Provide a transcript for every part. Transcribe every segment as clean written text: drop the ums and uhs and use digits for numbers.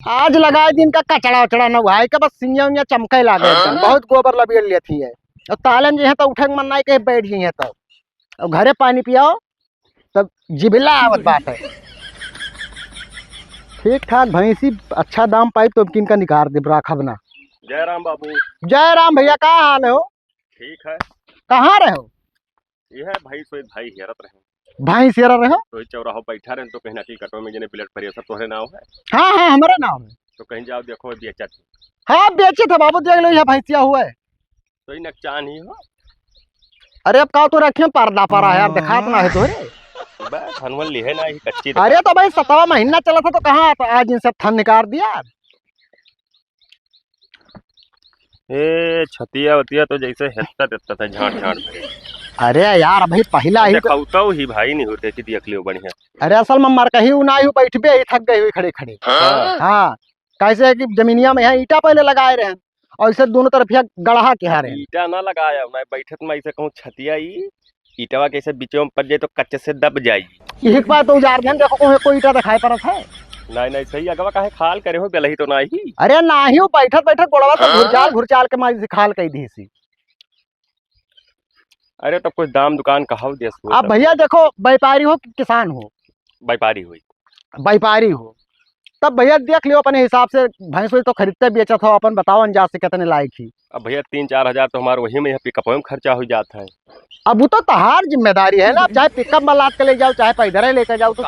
आज लगाए दिन का कचड़ा उचड़ा न हुआ है के बस सिंह उंगिया चमके लागे एकदम बहुत गोबर लबियल लेती है और तालन जो है तो उठे मन नहीं के बैठ गई है तब और घरे पानी पियाओ तब जिबिला आवत बात है। ठीक ठाक भैंसी अच्छा दाम पाई तो किन का निकाल दे राखब ना। जय राम बाबू। जय राम भैया, का हाल है हो? ठीक है। कहाँ रहे हो? ये है भाई सोई भाई हेरत रहे भाई सेरा रहे हो? तो चौराहो बैठा रहे तो कहीं ना कहीं कटो में जने ब्लड प्रेशर तोहरे नाव है हाँ हाँ हमारे नाम है। तो कहीं जाओ देखो बेचत हाँ बेचे थे बाबू, देख लो यह भैंसिया हुआ है तो ही नकचान ही हो। अरे अब का तो रखे पर्दा पर यार दिखा तो ना है तोरे बस हनवन लिहे ना ही कच्ची अरे तो भाई 7वां महीना चला था तो कहाँ तो आज इनसे थन निकाल दिया। ए छतिया वतिया तो जैसे हेत्ता देता था झाड़ झाड़ भरे। अरे यार भाई पहला ही देखौता ही भाई नहीं होते कि देख लियो बढ़िया। अरे असल में मर कहीं उनाई हूँ बैठबे ही थक गई हुई खड़े खड़े। हाँ कैसे है कि जमीनिया में यहाँ ईटा पहले लगाए रहे और इसे दोनों तरफ यहाँ गढ़ा के हारे ईटा ना लगाया मैं बैठत में ऐसे कहूँ छतिया ही ईटवा कैसे बीचों में पड़ जाए तो कच्चे से दब जाएगी। एक बार तो उजार ध्यान देखो कोई ईटा दिखाई पड़त है। नहीं नहीं सही अगवा काहे खाल करे हो बेलही तो नहीं। अरे नाही बैठत बैठत गोड़वा तो घुरचाल के मारी से खाल कही दी सी। अरे तब कुछ दाम दुकान कहाओ देश को। अब भैया देखो व्यापारी हो कि किसान हो? व्यापारी हुई। व्यापारी हो तब भैया देख लियो अपने हिसाब से भैंस तो खरीदते बेचत हो अपन बताओ अंजाज से कितने लायक ही। अब भैया 3-4 हजार तो हमारे वही में पिकअप में खर्चा हो जाता है। अब वो तो तहार जिम्मेदारी है ना, चाहे पिकअप में लाद के ले जाओ चाहे पैदल लेकर जाओ तो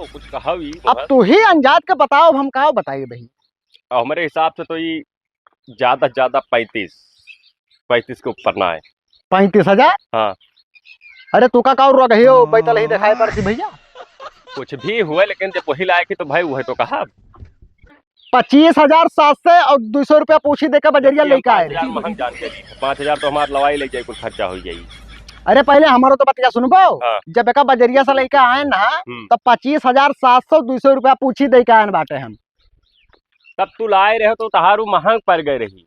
कुछ कहो अब तू ही अंजाज के बताओ हम कहो बताइए भाई। हमारे हिसाब से तो ये ज्यादा से ज्यादा 35 के ऊपर ना है। 35,000? हाँ। अरे तू का रो गई हो बैतल ही दिखाई पड़ती भैया। कुछ भी हुआ लेकिन जब वही लायक तो भाई वही तो कहा 25,700 और 200 रुपया पूछी देकर बजरिया लेकर आए। 5,000 तो हमारा लवाई ले जाए कुछ खर्चा हो जाए। अरे पहले हमारा तो बतिया सुनबो। हाँ। जब एक बजरिया से लेकर आए ना तब 25,700 200 रुपया पूछी दे के आए बाटे हम। तब तू लाए रहे तो तहारू महंग पड़ गए रही।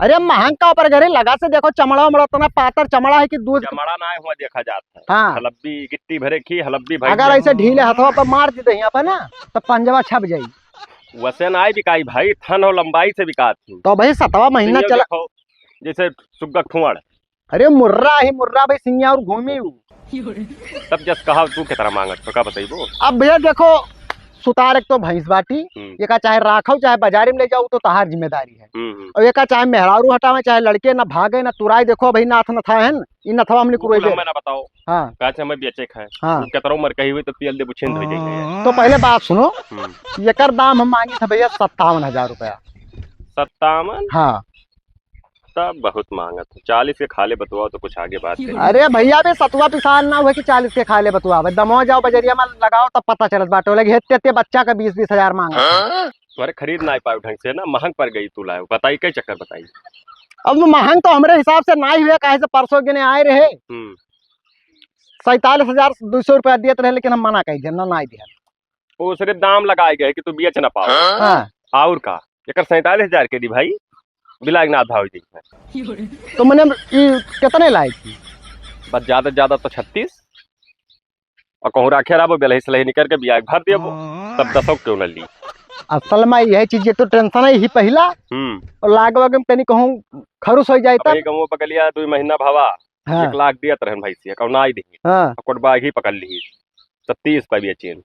अरे महंग का ऊपर गए लगा से देखो चमड़ा उमड़ा तो ना पातर चमड़ा है कि दूध चमड़ा ना हुआ देखा जाता है। हाँ। हलब्बी गिट्टी भरे की हलब्बी भरे अगर ऐसे ढीले हथवा पर मार दी यहाँ पर ना तो पंजवा छप जाये। वैसे ना बिकाई भाई थन और लंबाई से बिका थी। तो भाई 7वां महीना चला जैसे सुग्गा ठुआड़। अरे मुर्रा भाई सिंगिया और घूमी तब जस कहा तू कितना मांगत तो का बताइबो। अब भैया देखो सुतार एक तो भैंस बाटी एक चाहे राखो चाहे बाजारी में ले जाओ तो तहार जिम्मेदारी है और एक चाहे मेहरारू हटावे चाहे लड़के ना भागे ना तुराई देखो भाई नाथ नथा है इन नथवा हमने कुरोइबे ना बताओ। हाँ काचे में बेचे खाए। हाँ केतरो मर कही हुई तो तेल दे बुछिन हो जाएगी। तो पहले बात सुनो एकर दाम हम मांगी था भैया 57,000 रुपया। 57? हाँ तब बहुत मांगा था 40 के खाले बतुआ तो कुछ आगे बात करें। अरे भैया भी 7वां पिसान ना हुए कि 40 के खाले बतुआ दमो जाओ बजरिया में लगाओ तब पता चलत बाटो लगे हेते बच्चा का 20-20 हजार मांगा। तुम्हारे खरीद ना पाए ढंग से ना महंग पड़ गई तू लाए बताई कई चक्कर बताई। अब महंग तो हमारे हिसाब से ना ही हुए कहे से परसों गिने आए रहे 47,200 रुपया दिए रहे लेकिन हम मना कही ना दिया। वो सिर्फ दाम लगाए गए कि तू बेच ना पाओ और का एक 47,000 के दी भाई बिलाग ना भाव दी। तो मैंने कितने लाई थी? बस ज्यादा तो 36 और कहूँ राखे रहा बेलही सलही निकल के बियाह भर दिए तब 10 क्यों न ली। असल में यह चीज तो टेंशन है ही पहला और लाग वाग में कहीं कहूँ खरुस हो जाए तब कहूँ पकड़ 2 महीना भावा 1 लाख दिया रहन भाई से कहूँ ना ही दी कोटबा ही पकड़ ली 37 पे बेचे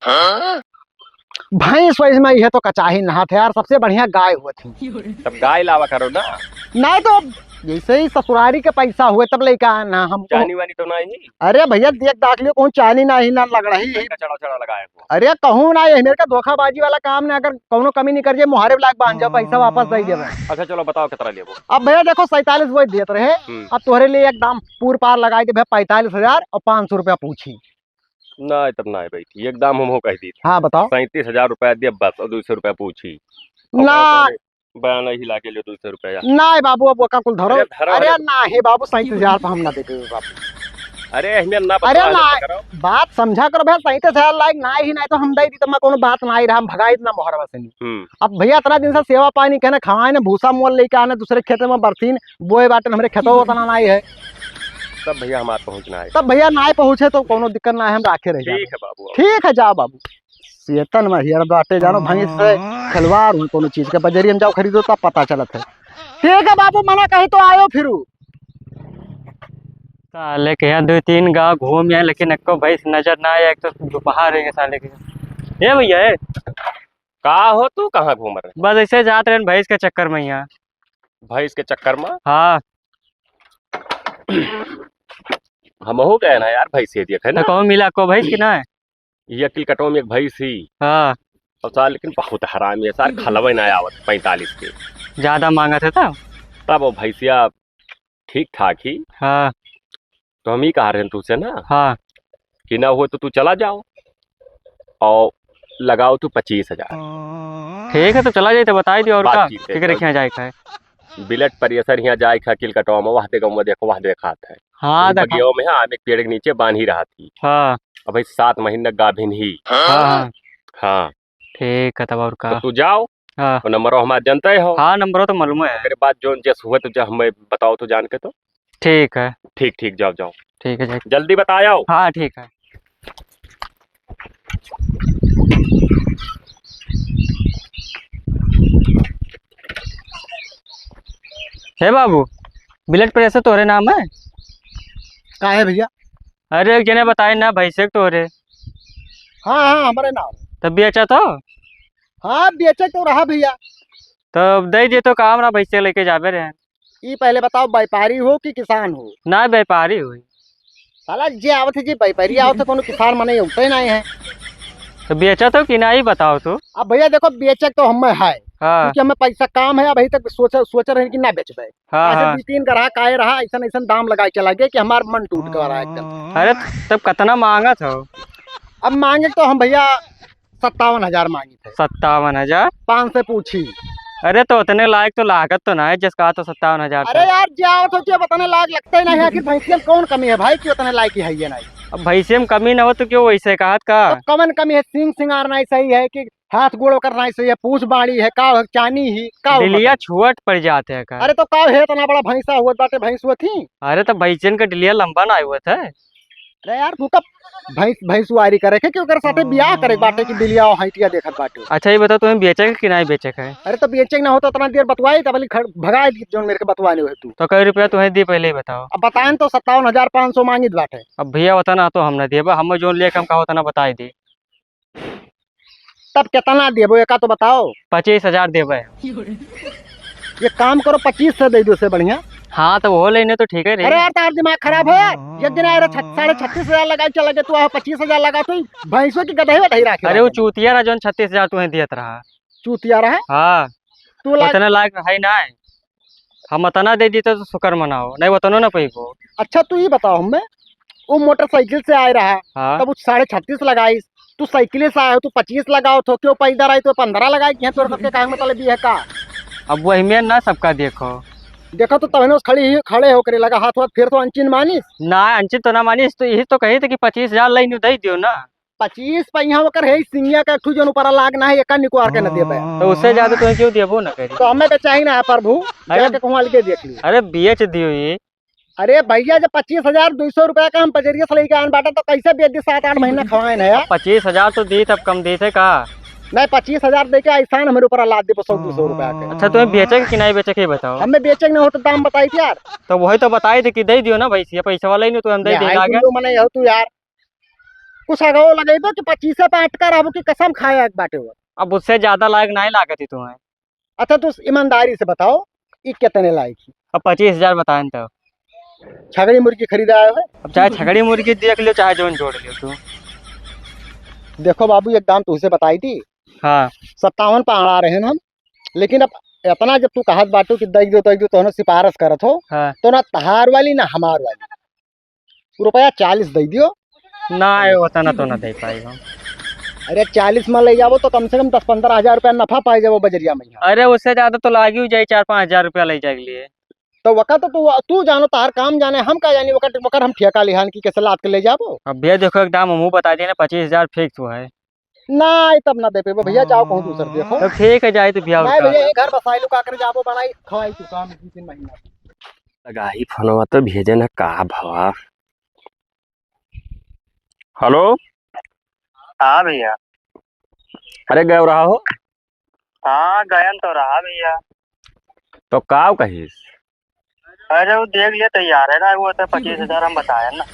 भैंस वैस में यह तो कचाही नहा थे यार सबसे बढ़िया गाय हुआ थी। तब गाय लावा करो ना। नहीं तो जैसे ही ससुरारी के पैसा हुए तब लेके आना हम चानी वानी तो नहीं। अरे भैया देख दाख लियो कहूँ चानी नहीं ना लग रही चढ़ा लगाया। अरे कहूँ ना ये मेरे का धोखाबाजी वाला काम ने अगर कोनो कमी नहीं कर जाए मुहारे लाख बांध जाओ पैसा वापस दे देवे। अच्छा चलो बताओ कितना ले। अब भैया देखो 47 वो देते रहे अब तुम्हारे लिए एक दाम पूर पार लगाए थे भैया 45,000 और 500 रुपया पूछी ना तब ना बैठी एकदम हम हो कह दी। हाँ बताओ 37,000 रुपया दिया बस और 200 रुपया पूछी ना बयाना ही लाके लियो 200 रुपया ना बाबू अब का कुल धरो। अरे ना हे बाबू 37,000 पर हम ना देते बाबू। अरे ना अरे ना बात समझा करो भैया 37,000 लायक ना ही नहीं तो हम दे दी तो मैं कोनो बात ना ही रहा हम भगाई इतना मोहरवा से नहीं। अब भैया इतना दिन से सेवा पानी कहना खवाए ना भूसा मोल लेके आने दूसरे खेत में बरसीन बोए बाटे हमारे खेतों उतना नहीं है तब भैया हमारे पहुंचना है। तब भैया ना पहुंचे तो कोनो दिक्कत ना है हम राखे रहे। ठीक है बाबू ठीक है जाओ बाबू। चेतन में हियर बाटे जानो भैंस से खिलवाड़ हुई कोनो चीज के बजरिया में जाओ खरीदो तब पता चलत है। ठीक है बाबू, मना कहे तो आयो फिर। साले के यहाँ 2-3 गांव घूम आए लेकिन एको भैंस नजर ना आया। एक तो दोपहर है साले के। ये भैया है का हो तू कहाँ घूम रहे? बस ऐसे जाते रहे भैंस के चक्कर में यहाँ। भैंस के चक्कर में हाँ हम हो गए ना यार, भैंस देखे ना तो कहूँ मिला को भैंस की ना है। ये किलकटो में एक भैंस ही हाँ और साल लेकिन बहुत हरामी है साल, खलवे ना आवत 45 के। ज्यादा मांगा था तब वो भैंसिया ठीक ठाक ही। हाँ तो हम ही कहा रहे हैं तुझसे ना हाँ कि ना हो तो तू चला जाओ और लगाओ तू 25,000। ठीक है तो चला जाए तो बता दियो। और का बातचीत है। ठीक है रखिया जाए है। बिलट परिसर यहाँ जाए खा किलकटवा में वहाँ देखो देखो वहाँ देखा था। हाँ देखा। बगियों में आम एक पेड़ के नीचे बांध ही रहा थी। हाँ अब भाई 7 महीने गाभिन ही। हाँ हाँ ठीक है तब और का। तो तू जाओ हाँ और नंबर हमारा जानते हो। हाँ नंबर तो मालूम है। मेरे बाद जो जैस हुआ तो जब हमें बताओ तो जान के तो। ठीक है ठीक ठीक जाओ जाओ ठीक है जल्दी बताओ। हाँ ठीक है। हे बाबू बिलट प्रेशर तोरे नाम है? का है भैया? अरे जने बताए ना भैंसे तोरे। हाँ हाँ हमारे नाम। तब बेचा तो? हाँ बेचे तो रहा भैया। तब दे दे तो काम ना भैंसे लेके जाबे रहे। ये पहले बताओ व्यापारी हो कि किसान हो? ना व्यापारी हुई। साला जे आवत है जी व्यापारी आवत है, कोनो किसान मने उठते नहीं है। तो बेचा तो कि ना ही बताओ तो। अब भैया देखो बेचक तो हमें है हाँ क्योंकि हमें पैसा काम है। अभी तक सोच रहे हैं कि ना बेचबे। हाँ ऐसे हाँ 2-3 ग्राहक आए रहा, ऐसा ऐसा दाम लगा चला गया कि हमारा मन टूट गया रहा एकदम। अरे तब कितना मांगा था? अब मांगे तो हम भैया 57,000 मांगी थे। 57,000? 5 से पूछी। अरे तो उतने लायक तो लागत तो ना है जिसका तो 57,000। अरे यार जाओ तो क्या बताने लायक लगता ही नहीं है। आखिर भैंसिया में कौन कमी है भाई कि उतने लायक ही है ये नहीं? अब भैंसे में कमी ना हो तो क्यों वैसे कहा का? तो कमन कमी है, सिंग सिंगार नहीं सही है कि हाथ गोड़ करना सही है, पूछ बाड़ी है का चानी ही का डिलिया छुअट पड़ जाते हैं का? अरे तो का है इतना बड़ा भैंसा हुआ बाटे भैंस हुआ थी। अरे तो भैंसन का डिलिया लंबा ना हुआ था। अरे यार भूखा भैंसुआरी करे के क्यों कर साथे ब्याह करे बाटे की दिलिया और हइटिया देखत बाटे। अच्छा ये बताओ तुम्हें बेचे कि नहीं बेचे है? अरे तो बेचे ना हो तो इतना देर बतवाई तब भगाए जो मेरे के बतवाने हुए तू। तो कई रुपया तुम्हें दी पहले ही बताओ। अब बताएं तो 57,500 मांगी बाटे। अब भैया बताना तो हम ना दिए हम जो ले हम कहा होता ना बताई दी। तब कितना देबो एका तो बताओ। 25,000 देवे। ये काम करो 25 से दे दो से बढ़िया। हाँ तो वो लेने तो ठीक है रे। अरे यार तार दिमाग खराब है। एक दिन आए 36,500 लगा चला गया, तू 25,000 लगा तो भैंसों की गधे में रखे। अरे वो चूतिया रहा जो 36,000 तुम्हें दियत रहा। चूतिया रहा हाँ तू उतने लायक है ना। हम उतना दे दी तो शुक्र मनाओ, नहीं उतना ना पैबो। अच्छा तू ये बताओ हमें, वो मोटरसाइकिल से आए रहा हाँ तब 36.5 लगाई, तू साइकिल से आए हो तू 25 लगाओ तो क्यों पैदल आई तो 15 लगाई कि तोर सबके काम मतलब भी है का? अब वही में ना सबका देखो देखो तो तब खड़े होकर लगा हाथ हाथ फिर तो अंचिन मानिस ना अंचित तो ना मानिस। तो यही तो कही थे कि 25,000 लाइन दे दियो ना। 25 पहिया होकर है सिंगिया का ठू जन ऊपर लाग ना है एक निको के न देबे तो उससे ज्यादा तुम्हें क्यों देबो ना करी? तो हमें तो चाहिए ना प्रभु। अरे जाके कुमाल के देख ली। अरे बेच दियो ये। अरे भैया जब 25,200 रुपया का हम बजरिया से लेके आन बाटा तो कैसे बेच दी? 7-8 महीना खवाए ना यार। 25,000 तो दी तब कम दी थे का? नहीं 25,000 दे के ऐसा हमारे ऊपर लाद दे 100-200 रुपया के। अच्छा तुम्हें बेचे कि नहीं बेचे के बताओ। हमें बेचे न हो तो दाम बताई थी यार। तो वही तो बताई थी कि दे दियो ना भैया, पैसा वाला ही नहीं तो हम दे देगा आगे। मने हो तू यार कुछ अगो लगेबो कि 25 पे अटका रहबो की कसम खाया एक बाटे हो। अब उससे ज्यादा लायक नहीं लागत थी तुम्हें। अच्छा तू ईमानदारी से बताओ ये कितने लायक थी? अब 25,000 बताएं तो। छगड़ी मुर्गी खरीदा है? अब चाहे छगड़ी मुर्गी देख लियो चाहे जोन जोड़ लियो तू। देखो बाबू एक दाम तुझसे बताई थी। हाँ 57 पे अड़ा रहे हम, लेकिन अब इतना जब तू कहत बाटू कि दई दो तो सिफारिश करत हो हाँ तो ना तहार वाली ना हमार वाली रुपया 40 दे दियो ना उतना तो ना दे पाई हम। अरे 40 में ले जाओ तो कम से कम 10-15 हजार रुपया नफा पाए जाओ बजरिया में। अरे उससे ज्यादा तो लागी ही जाए 4-5 हजार रुपया ले जाए लिए। तो वक़्त तो तू जानो तार काम जाने हम का जानी वक़्त हम ठेका लिहान की कैसे लाद के ले जाबो। अब भैया देखो एक दाम मुँह बता दिए ना 25,000 फिक्स हुआ है। ना तब ना दे पे भैया जाओ कहूँ दूसर देखो। तो ठीक है जाए तो भैया नहीं भैया ये घर बसाई लुका कर जाबो बनाई खवाई तू काम 2-3 महीना। लगाही फोनवा तो भेजे ना का भवा। हेलो हाँ भैया अरे गए रहा हो हाँ गयन तो रहा भैया। तो काव कहिस। अरे वो देख लिया तैयार है ना, वो तो 25,000 हम बताए ना।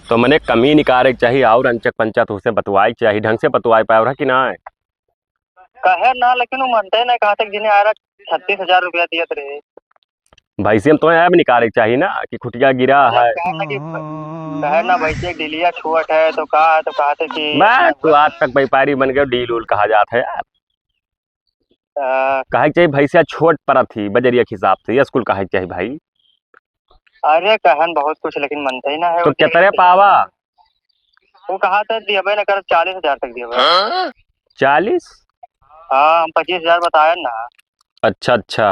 तो मने कमी निकाले के चाहिए और अंचक पंचक उसे बतवाई चाहिए, ढंग से बतवाई पाए रहा कि ना। कहे ना, लेकिन वो मनते नहीं, कहा तक जिन्हें आ रहा 36,000 रुपया दिया रहे। भाई से हम तो अब निकाले के चाहिए ना कि खुटिया गिरा है। कहे ना भैया डिलिया छुअट है तो कहा, तो कहा था कि मैं तो आज तक व्यापारी बन गया, डील उल कहा जाता है यार। कहे चाहिए भैंसिया छोट पड़ा थी बजरिया के हिसाब से, ये स्कूल कहे चाहिए भाई। अरे कहन बहुत कुछ, लेकिन मनते ही ना है। तो कितने पावा। वो कहा था दिया भाई ना कर 40,000 तक दिया। 40। हाँ हम 25,000 बताया ना। अच्छा अच्छा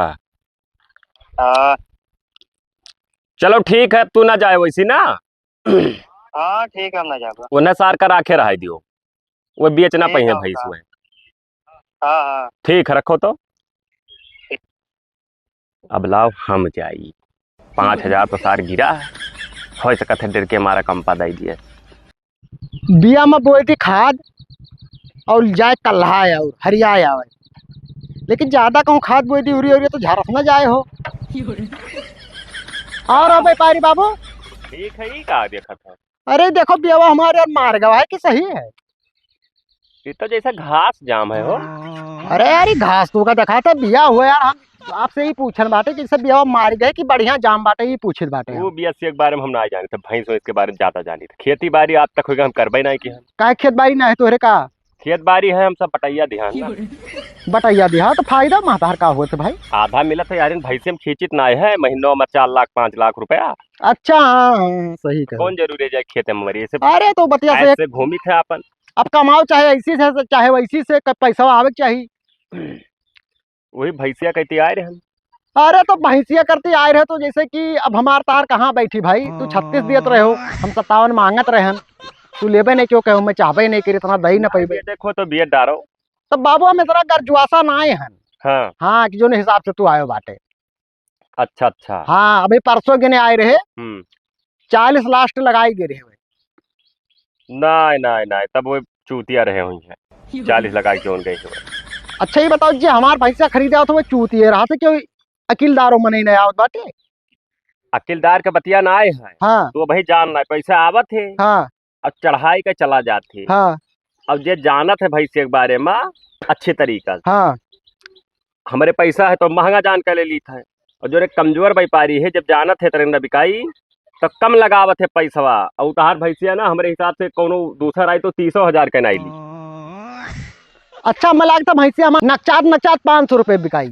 हाँ चलो ठीक है, तू ना जाए वैसी ना। हाँ ठीक है, हम ना जाएगा। वो न सार कर आखे रहा दियो, वो बेचना ठीक पहिए है, भैंस होगा। में। हाँ हाँ ठीक है रखो तो। अब लाओ हम जाई 5,000 तो सार गिरा है, हो सकत है डर के हमारा कम पा दे दिए। बिया में बोई थी खाद और जाए कल्हाए और हरियाए आवे, लेकिन ज्यादा कहूँ खाद बोई थी उरी उरी तो झरस न जाए हो। और हो व्यापारी बाबू। ठीक है, ये का देखा था। अरे देखो बियावा हमारे यार मार गवा है कि सही है। ये तो जैसा घास जाम है हो। अरे यार ये घास तो का देखा था बिया हुआ यार, हम आपसे ही पूछन बाटे कि सब बियावा मार गए कि बढ़िया जाम बाटे, ये पूछित बाटे वो हम। बीएससी के बारे में हम ना जाने थे, भैंस के बारे में ज्यादा जानी थी। खेती बाड़ी आज तक होगा हम करबे नहीं की। हम काहे खेत बाड़ी ना है तोहरे का। खेत बाड़ी है, हम सब बटैया ध्यान ना। बटैया दिया तो फायदा महतार का हुआ भाई। आधा मिला था यार, भैंसे में खींचित ना है महीनों में 4 लाख 5 लाख रुपया। अच्छा हाँ हाँ, सही कहो। कौन जरूरी है जाए खेत में मरी से। अरे तो बतिया से ऐसे घूमी थे अपन। अब कमाओ चाहे ऐसी से चाहे वैसी से पैसा आवे के चाहिए। वही भैंसिया कहती आए रहे हम। अरे तो भैंसिया करती आए रहे तो जैसे कि अब हमार तार कहाँ बैठी भाई, तू 36 दियत रहे हो, हम 57 मांगत रहे हम, तू लेबे नहीं क्यों कहो, मैं चाहबे नहीं करी इतना दही न पैबे। देखो तो बियत डारो। तो बाबू हम इतना गर्जुआसा ना आए हैं। हाँ हाँ कि जो हिसाब से तू आयो बाटे। अच्छा अच्छा। हाँ अभी परसों गिने आए रहे 40 लास्ट लगाई गे रहे। नहीं नहीं नहीं, तब वो चूतिया रहे हुई है। 40 लगा के कौन गई। अच्छा ये बताओ जी हमार भैंसा खरीदा तो वो चूतिए रहा था क्यों, अकीलदारों मने नहीं आवत बाटे। अकीलदार के बतिया ना आए हैं हाँ तो भाई जान ना पैसा आवत है। हाँ अब चढ़ाई के चला जाते। हाँ अब जे जानत है भैंस के बारे में अच्छे तरीका से, हाँ हमारे पैसा है तो महंगा जान कर ले ली था। और जो एक कमजोर व्यापारी है जब जानत है तरह बिकाई तो कम लगावत है पैसवा। और उतार भैंसिया ना हमारे हिसाब से कोनो दूसरा आई तो 30,000 के नहीं ली। अच्छा मैं लगता भैंसिया हमार नकचात नकचात 500 रुपये बिकाई।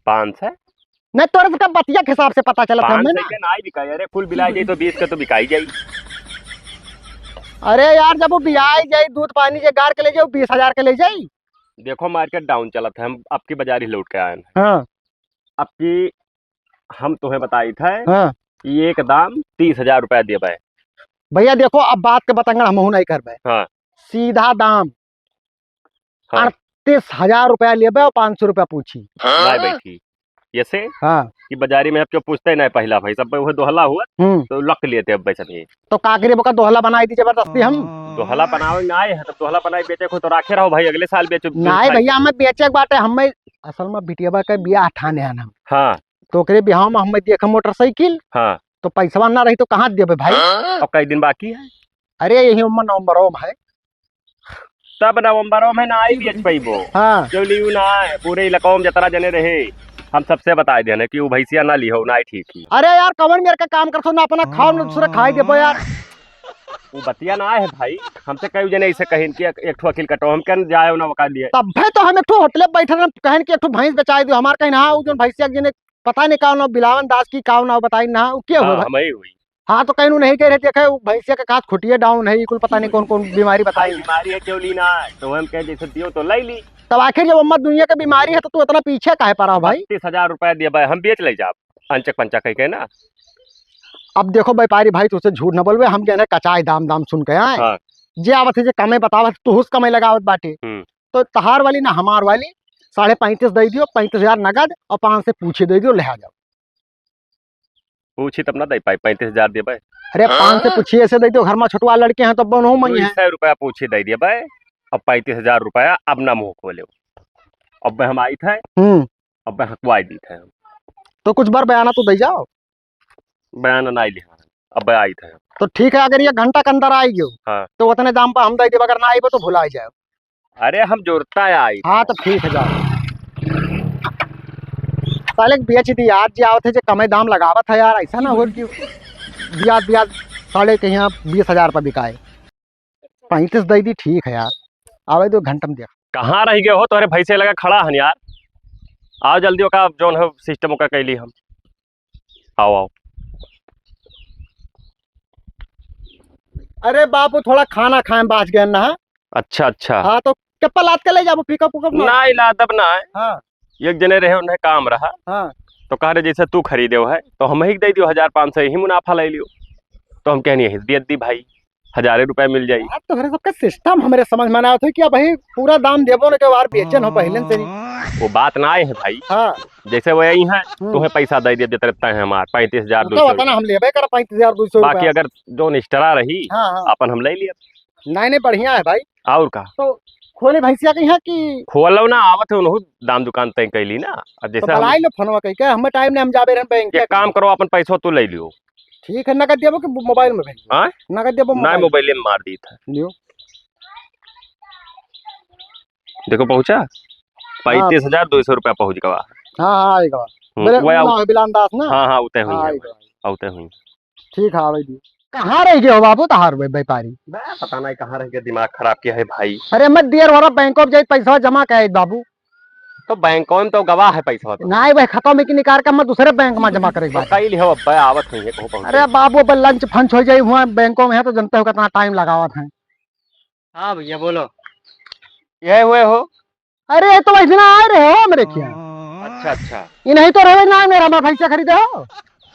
500 नहीं तोरे से बतिया के हिसाब से पता चला था हमें 500 ना। के नहीं बिकाई। अरे फुल बिलाई जाई तो 20 के तो बिकाई जाई। अरे यार जब वो बियाई जाई दूध पानी जे गार के ले जाओ 20,000 के ले जाई। देखो मार्केट डाउन चला था, हम अब की बाजार ही लौट के आए हैं। हाँ अब की हम तुम्हें बताई था हाँ कि एक दाम 30,000 रुपया दे भाई। भैया देखो अब बात के बतंगड़ हम नहीं करबे। हाँ सीधा दाम हाँ 38,000 रुपया लेबे और 500 रुपया पूछी। नहीं बैठी ऐसे हाँ कि बाजारी में अब क्यों पूछते नहीं पहला भाई सब वो दोहला हुआ तो लक लेते अब बेचत है। तो काकरी बका दोहला बनाई दी जबरदस्ती हम। दोहला बनावे ना आए हैं तो दोहला बनाई बेचे को तो राखे रहो भाई, अगले साल बेचो। नहीं भैया हमें बेचे के बाटे हमें असल में बिटिया के बियाह ठाने हैं हम। हाँ तो ओकरे बियाह में हमें देख मोटरसाइकिल हाँ तो पैसा ना रही तो कहाँ देबे भाई। अब कई दिन बाकी है। अरे यही नवंबर में है। तब नवंबरों में ना आई बेच पाइबो। हाँ जो लियू ना है पूरे इलाकों में जतरा जने रहे हम सबसे बता देने कि वो भैंसिया ना लिहो ना ठीक ही। अरे यार कवन मेरे का काम करसो ना अपना खाओ ना दूसरा खाई देबो यार। वो बतिया ना है भाई, हमसे कई जने ऐसे कहिन कि एक ठो अखिल कटो हम क्या जाए ना वका लिए। तब तो हम एक ठो होटले बैठे रहन कहन कि एक ठो भैंस बेचाई दियो हमार कहीं ना उ जोन भैंसिया जने पता नहीं काव ना बिलावन दास की काव ना बताई ना उ के हो। हम ही हुई। हाँ तो कहीं नहीं कह रहे देखे भैंसिया के काज खुटिए डाउन है कुल पता नहीं कौन कौन बीमारी बताई। बीमारी है क्यों ली ना तो हम कह जैसे दियो तो ले ली। तब आखिर जब अम्मा दुनिया की बीमारी है तो तू इतना पीछे काहे पड़ा भाई। 30,000 रुपया दिया भाई, हम बेच ले जा अंचक पंचक कह के ना। अब देखो व्यापारी भाई तुझसे झूठ न बोलवे, हम कहने कचाई दाम दाम सुन के आए। हाँ। जे आवत है जे कमे बतावत तू हुस कमे लगावत बाटे। तो तहार वाली ना हमार वाली 35.5 दे दियो, 35,000 नगद और 5 से पूछे दे दियो ले आ जाओ। पूछी तब ना दे पाई 35,000 दे भाई। अरे 5 से पूछिए ऐसे दे दियो, घर में छोटवा लड़के हैं तो बनो मई है। 100 रुपया पूछी दे दिया भाई अब 35,000 रुपया अब ना मुंह खोले। अब हम आई थे, अब हकवाई दी थे। तो कुछ बार बयाना तो दे जाओ। बयान नहीं लिखा, अब आई थे। तो ठीक है, अगर ये घंटा के अंदर आई गयो हाँ। तो उतने दाम पर हम दे देब, अगर ना आई तो भुला जाओ। अरे हम जोड़ता आई। हाँ तो ठीक है, जाओ। साले बेच दी यार, जी आवत है जो कमे दाम लगावत है यार, ऐसा ना हो कि ब्याज ब्याज साले के यहाँ 20,000 पर बिकाए। 35 दे दी, ठीक है यार। आवे दो घंटा में देख। कहाँ रह गए हो? तोरे भैंसे लगा खड़ा हन यार। आओ जल्दी का जोन है सिस्टम का कैली हम। आओ आओ। अरे बापू थोड़ा खाना खाए बाच गए ना। अच्छा अच्छा। हाँ तो चप्पल लाद के ले जाओ, पिकअप उकअप ना। ना इला दब ना है। हाँ एक जने रहे उन्हें काम रहा, हाँ। तो कह रहे जैसे तू खरीदे है तो हम ही दे दियो 1,500 ही मुनाफा ले लियो। तो हम कहनी हिस्बियत दी भाई, 1,000 रुपए मिल जाये। यार तो सबका सिस्टम हमारे समझ में आया था कि अब भाई पूरा दाम देवो ने के बार बेचन हो पहले से नहीं। वो बात ना आए है भाई। हाँ जैसे वो यही है तुम्हें पैसा दे दिया जितना है हमार 35,200। हम लेबे कर 35,200। बाकी अगर जो निष्ठरा रही हाँ हाँ। अपन हम ले लिया। नहीं बढ़िया है भाई। और का तो खोले भैंसिया कहीं है कि खोलो ना आवत है उन्हों दाम दुकान तय कैली ना। अब तो जैसे बलाई लो फोनवा कहीं के हमें टाइम ने हम जाबे रहन बैंक एक काम करो अपन पैसा तो ले लियो। ठीक है, नगद देबो कि मोबाइल में भेज? हाँ नगद देबो ना मोबाइल में मार दी था। लियो देखो पहुंचा 35,200 रुपया पहुंच गवा। हाँ हाँ आएगा। बिलानदास ना। हाँ हाँ उतने हुई उतने हुई। ठीक है भाई। कहाँ रह गए हो बाबू तहार व्यापारी? पता नहीं कहाँ रह गया, दिमाग खराब किया है भाई। अरे मत देर हो रहा, बैंक में जाए पैसा जमा करे बाबू। तो बैंकों में तो गवाह है पैसा तो। नहीं भाई खाता में की निकाल के मैं दूसरे बैंक में जमा करे। कई लिहो अब आवत नहीं है। अरे बाबू अब लंच फंच हो जाए हुआ बैंकों में है तो जनते हो कितना टाइम लगावत है। हाँ भैया बोलो। ये हुए हो? अरे ये तो वैसे ना आ रहे हो मेरे क्या? अच्छा अच्छा। ये नहीं तो रहे ना मेरा मैं पैसा खरीदे हो।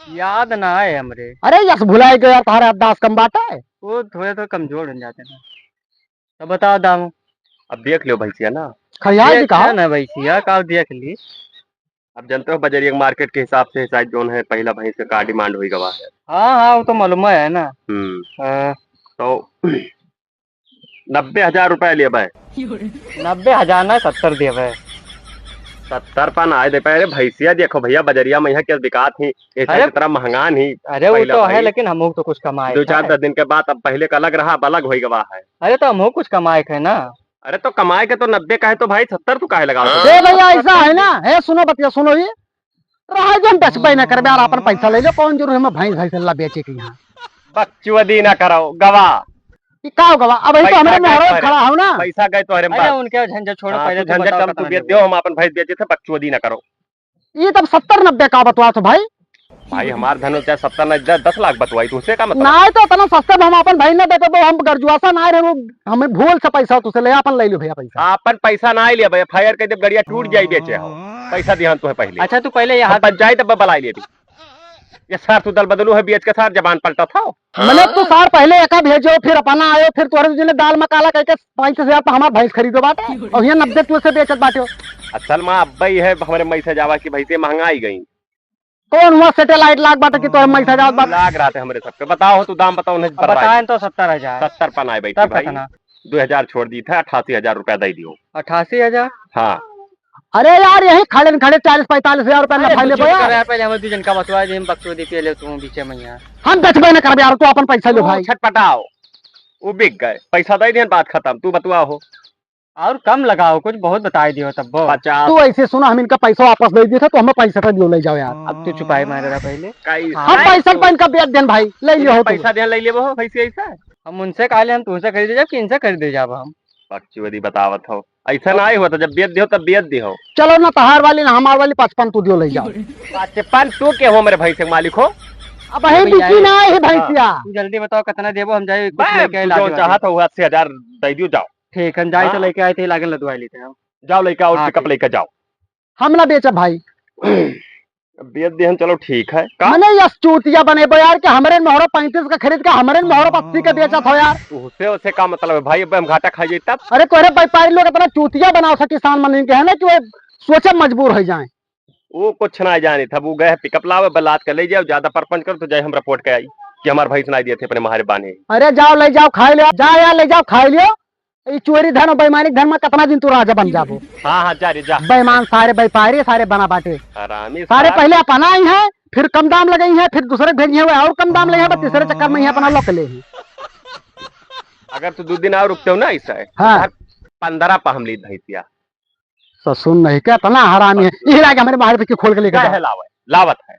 याद ना है हमरे। अरे यस भुलाए गए यार, तारे अब्दास कम बात है। वो थोड़े तो कमजोर हो जाते हैं। तो बताओ दाम। अब देख लो भैया ना, खरियाल भी कहा ना भैया का देख ली। अब जानते हो बजरिया मार्केट के हिसाब से शायद जोन है पहला भैंस का डिमांड हुई गवा है। हाँ हाँ वो तो मालूम है ना। तो 90,000 रुपया लिए भाई। 90,000 ना 70 दे भाई। 70 पन आए दे पे भैंसिया देखो भैया बजरिया में यहाँ के बिकात ही ऐसा तरह महंगा नहीं। अरे वो तो है लेकिन हम तो कुछ कमाए 2-4 दिन के बाद अब पहले का अलग रहा, अब अलग हो गवा है। अरे तो हम कुछ कमाए है ना। अरे तो कमाए के तो 90 का है तो भाई 70 तू काहे लगा? भैया ऐसा है ना है, सुनो बतिया सुनो ये रहा जम पैसे पे ना कर यार, अपन पैसा ले लो। कौन जरूर है भैंस भैंस ला बेचे के यहाँ बकचोदी ना करो गवा। क्या होगा अब तो हमारे में खड़ा हो ना। पैसा गए तो अरे उनके झंझट छोड़ो, पहले झंझट कम तू बेच दो, हम अपन भैंस बेचे थे। बकचोदी ना करो। ये तब 70-90 का बतवा तो भाई हमार धन चाहे 70 न 10 लाख बतवाई तो उससे का मतलब ना तो इतना सस्ते में हम अपन भाई ना देते तो हम गर्जुआसा ना रहे, हमें भूल से पैसा तुझसे ले अपन ले लो भैया पैसा। अपन पैसा ना लिया भैया, फायर कर जब गड़िया टूट जाई बेचे हो पैसा दिया तो है पहले। अच्छा तू पहले यहाँ पंचायत अब बलाई ले ये सार तू दल बदलू है बेच के सार जबान पलटा था। मैंने तू सार पहले एका भेजो फिर अपना आयो, फिर तुम्हारे जिन्हें दाल मकाला करके 35,000 पर हमारा भैंस खरीदो बाटे और यहाँ 90 तू से बेचत बाटे। असल में अब है हमारे मैसे जावा की भैंसे महंगाई गई। कौन हुआ सैटेलाइट लाग बाटे की तो मैसा जाओ बात लाग रहा थे हमारे सबके। बताओ तू दाम बताओ। बताएं तो 70,000। 70 पन आए बैठी भाई। 2,000 छोड़ दी था, 88,000 रुपया दे दियो। 88,000? हाँ। अरे यार यही खड़े खड़े 40-45,000 रुपया नफा ले पहले हम 2 जन का बतवा दे, हम बकचोदी पे ले तू पीछे मैया हम बेचबे न कर यार, तू अपन पैसा लो भाई। छटपटाओ वो बिक गए पैसा दे दिया, बात खत्म। तू बतवा हो और कम लगाओ, कुछ बहुत बताई दियो तब 50। तू ऐसे सुना हम इनका पैसा वापस दे दिए थे तो हमें पैसा तो दियो ले जाओ यार। अब तू चुपाई मारे रहा पहले। हम पैसा पर इनका बेच देन भाई ले लियो पैसा दे ले लिए वो पैसे ऐसा हम उनसे काले हम तुमसे खरीदे जाब कि इनसे खरीदे जाब हम। बकचोदी बतावत हो ऐसा ना हुआ तो जब बेच दियो तब बेच दियो। चलो ना तहार वाली ना हमार वाली 55 तू दियो ले जाओ। 55 तू के हो मेरे भाई से मालिक हो? अब है बिकी ना है भैंसिया। तू जल्दी बताओ कितना देबो, हम जाए जो चाहत हो 80,000 दे दियो। जाओ ठीक है, जाए तो लेके आए थे लागन लदवाई लेते हम। जाओ लेके आओ, पिकअप लेके जाओ। हम ना बेचा भाई बेच दिहन चलो ठीक है। मैंने यस चूतिया बने बो यार कि हमारे मोहरो 35 का खरीद के हमारे मोहरो 80 का बेचा था यार। उससे का मतलब है भाई? अब हम घाटा खाइए तब। अरे तोरे व्यापारी लोग अपना चूतिया बनाओ सा किसान मन के है ना कि वो सोचे मजबूर हो जाए। वो कुछ ना जाने था, वो गए पिकअप लावे बलात के ले जाओ, ज्यादा परपंच करो तो जाए हम रिपोर्ट के आई कि हमारे भाई सुनाई दिए थे अपने मारे बाने। अरे जाओ ले जाओ खाई लियो, जा यार ले जाओ खाई लियो ये चोरी धन और बेईमानिक धन में कितना दिन तू राजा बन जाबो। हाँ हाँ, जा रे जा। बेईमान सारे व्यापारी सारे बना बाटे हरामी सारे साला। पहले अपना ही है, फिर कम दाम लगाई है, फिर दूसरे भेजी है और कम दाम लगे है, तीसरे चक्कर में ही अपना लोक ले ही। अगर तू 2 दिन और रुकते हो ना ऐसा है, हाँ। 15 पा हम ली भैंसिया। सुन नहीं क्या इतना हरामी है, यही लाके हमारे बाहर पे खोल के लेकर क्या जाओ। है लावत है।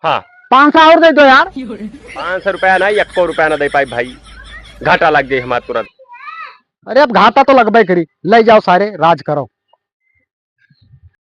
हाँ 500 और दे दो यार। 500 रुपया ना, 1 रुपया ना दे पाई भाई, घाटा लग जाये हमारा तुरंत। अरे अब घाटा तो लगबे करी, ले जाओ सारे राज करो।